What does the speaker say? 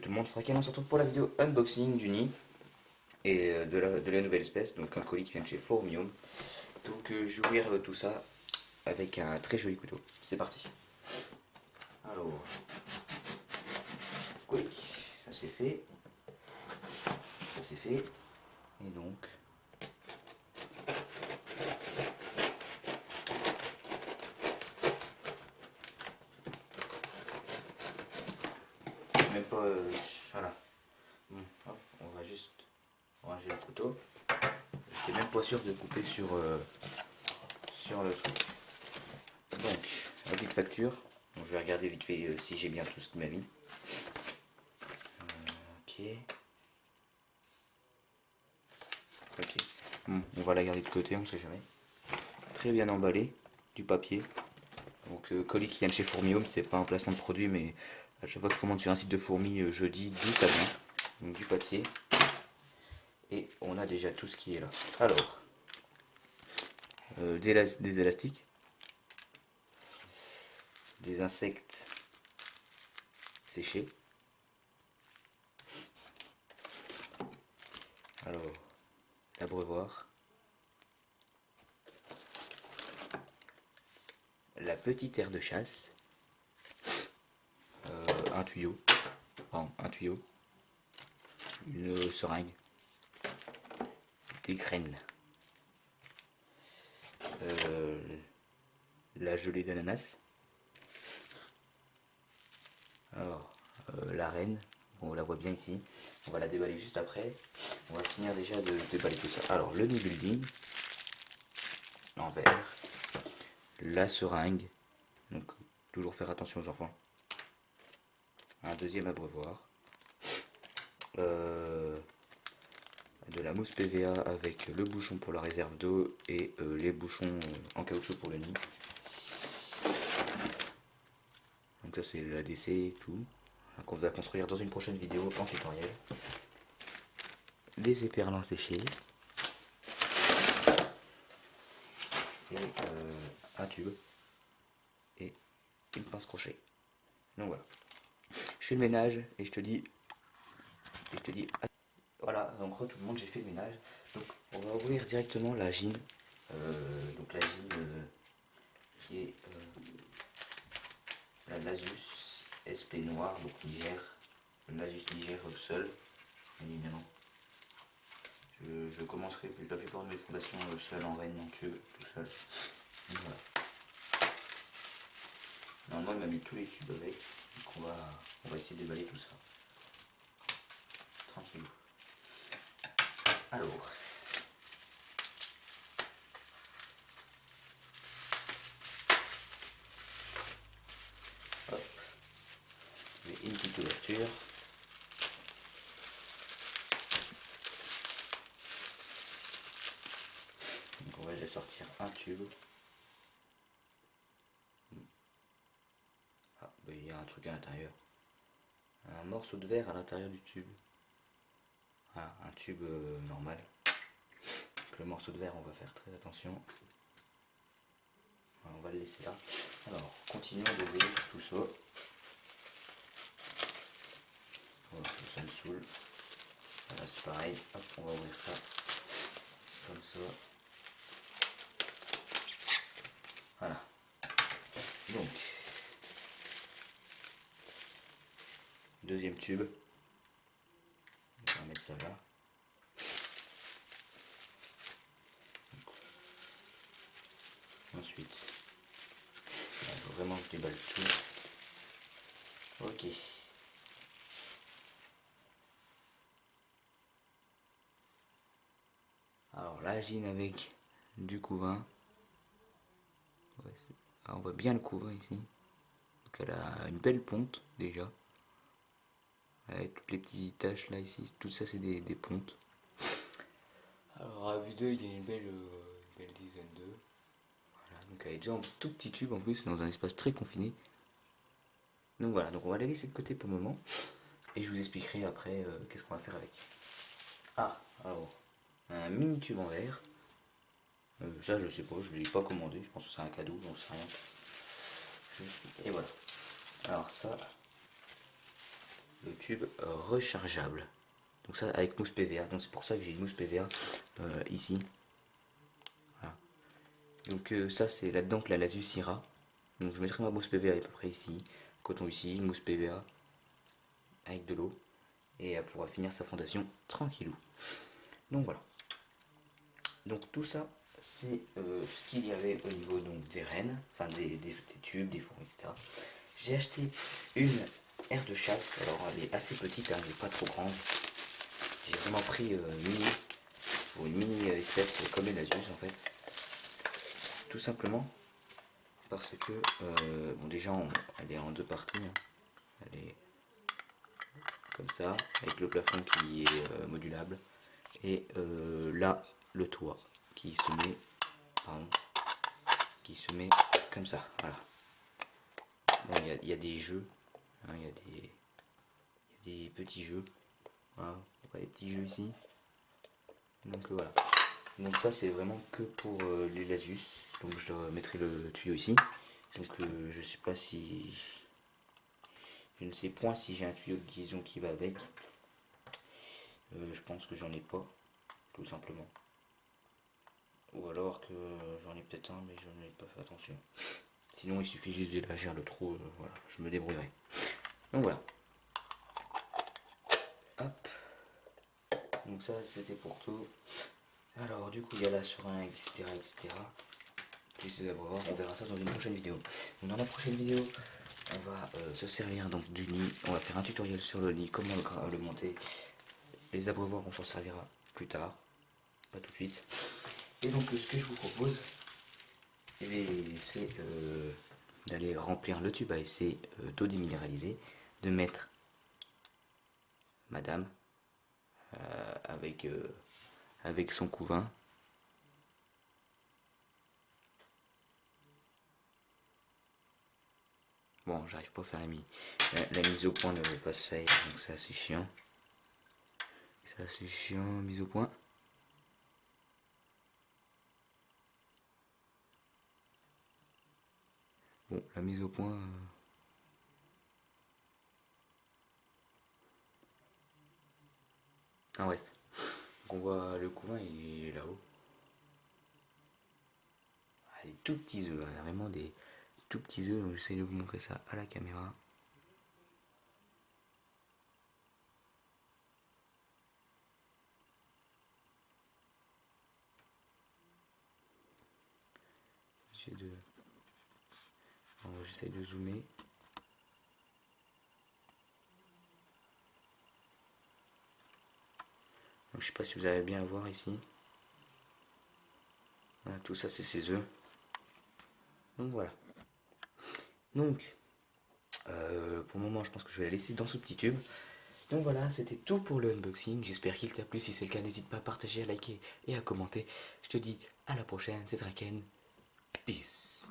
tout le monde, c'est Rakan, on se retrouve pour la vidéo unboxing du nid et de la nouvelle espèce, donc un colis qui vient de chez Formium. Donc je vais ouvrir tout ça avec un très joli couteau. C'est parti. Alors, colis, ça c'est fait. Ça c'est fait. Et donc... Même pas... voilà. Hop, on va juste ranger le couteau. J'étais même pas sûr de couper sur le truc. Donc, la petite facture. Donc, je vais regarder vite fait si j'ai bien tout ce qu'il m'a mis. Ok. Ok. Bon, on va la garder de côté, on sait jamais. Très bien emballé, du papier. Donc, colis qui vient de chez Formium, c'est pas un placement de produit, mais à chaque fois que je commande sur un site de fourmis, je dis d'où ça vient. Donc, du papier. Et on a déjà tout ce qui est là. Alors, des élastiques, des insectes séchés. Alors, l'abreuvoir, la petite aire de chasse, un tuyau, une seringue, des graines, la gelée d'ananas, alors la reine, bon, on la voit bien ici, on va la déballer juste après, on va finir déjà de déballer tout ça. Alors le nid building, en verre, la seringue, donc toujours faire attention aux enfants, un deuxième abreuvoir, de la mousse PVA avec le bouchon pour la réserve d'eau et les bouchons en caoutchouc pour le nid. Donc ça c'est l'ADC et tout, qu'on va construire dans une prochaine vidéo en tutoriel. Des éperlants séchés. Et un tube. Et une pince crochet. Donc voilà. Je fais le ménage et je te dis... Voilà, donc tout le monde, j'ai fait le ménage. Donc on va ouvrir directement la gine. Donc la gine qui est la Nasus SP noire, donc Niger. Le Nasus Niger seul, bien évidemment. Je commencerai la plupart de mes fondations seul en reine, en tube, tout seul. Donc voilà. Normalement il m'a mis tous les tubes avec, donc on va essayer de déballer tout ça. Tranquille. Alors. Hop. Je mets une petite ouverture. Donc on va déjà sortir un tube. Ah, bah, il y a un truc à l'intérieur. Un morceau de verre à l'intérieur du tube. Ah, un tube normal. Donc, le morceau de verre, on va faire très attention. On va le laisser là. Alors, continuons d'ouvrir tout ça. Voilà, ça me saoule. Voilà, c'est pareil. Hop, on va ouvrir ça comme ça. Voilà. Donc, deuxième tube. On va mettre ça là. Ensuite, il faut vraiment que je déballe tout. Ok. Alors la gine avec du couvain. On voit bien le couvain ici. Donc elle a une belle ponte déjà. Avec toutes les petites taches là ici, tout ça c'est des pontes. Alors à vue d'œil il y a une belle dizaine d'œufs. Voilà, donc elle est déjà en tout petit tube en plus, dans un espace très confiné. Donc voilà, donc on va la laisser de côté pour le moment. Et je vous expliquerai après qu'est-ce qu'on va faire avec. Ah, alors, un mini tube en verre. Ça je sais pas, je ne l'ai pas commandé, je pense que c'est un cadeau, j'en sais rien. Et voilà. Alors ça, le tube rechargeable. Donc ça avec mousse PVA, donc c'est pour ça que j'ai une mousse PVA ici. Voilà. Donc ça c'est là-dedans que la Lasus ira. Donc je mettrai ma mousse PVA à peu près ici, coton ici, une mousse PVA avec de l'eau. Et elle pourra finir sa fondation tranquillou. Donc voilà. Donc tout ça c'est ce qu'il y avait au niveau donc, des rennes, enfin des tubes, des fours, etc. J'ai acheté une aire de chasse, alors elle est assez petite, hein, elle n'est pas trop grande. J'ai vraiment pris une mini espèce comme une Asus en fait. Tout simplement parce que, bon déjà elle est en deux parties, hein. Elle est comme ça, avec le plafond qui est modulable. Et là, le toit qui se met, comme ça, voilà. Bon, il y a des jeux, hein, il y a des petits jeux, voilà, on voit les petits jeux ici. Donc voilà. Donc ça c'est vraiment que pour les Lasus. Donc je leur mettrai le tuyau ici. Donc je sais pas si, je ne sais point si j'ai un tuyau de liaison qui va avec. Je pense que j'en ai pas, tout simplement. Ou alors que j'en ai peut-être un, mais je n'ai pas fait attention. Sinon, il suffit juste d'élargir le trou, voilà, je me débrouillerai. Donc voilà. Hop. Donc ça, c'était pour tout. Alors, du coup, il y a la seringue, etc., etc. Plus avoir, on verra ça dans une prochaine vidéo. Donc, dans la prochaine vidéo, on va se servir donc du lit. On va faire un tutoriel sur le lit, comment le monter. Les abreuvoirs, on s'en servira plus tard, pas tout de suite. Et donc, ce que je vous propose, c'est d'aller remplir le tube à essai d'eau déminéralisée, de mettre madame avec son couvain. Bon, j'arrive pas à faire la mise au point ne veut pas se faire, donc c'est assez chiant. C'est assez chiant, mise au point. Bon, la mise au point... Ah bref. Donc on voit le couvain, il est là-haut. Ah, des tout petits œufs, hein, vraiment des tout petits œufs, donc j'essaie de vous montrer ça à la caméra. J'essaie de zoomer. Donc, je sais pas si vous avez bien à voir ici. Voilà, tout ça c'est ses œufs. Donc voilà. Donc pour le moment je pense que je vais la laisser dans ce petit tube. Donc voilà, c'était tout pour le unboxing. J'espère qu'il t'a plu. Si c'est le cas, n'hésite pas à partager, à liker et à commenter. Je te dis à la prochaine. C'est Draken. Peace.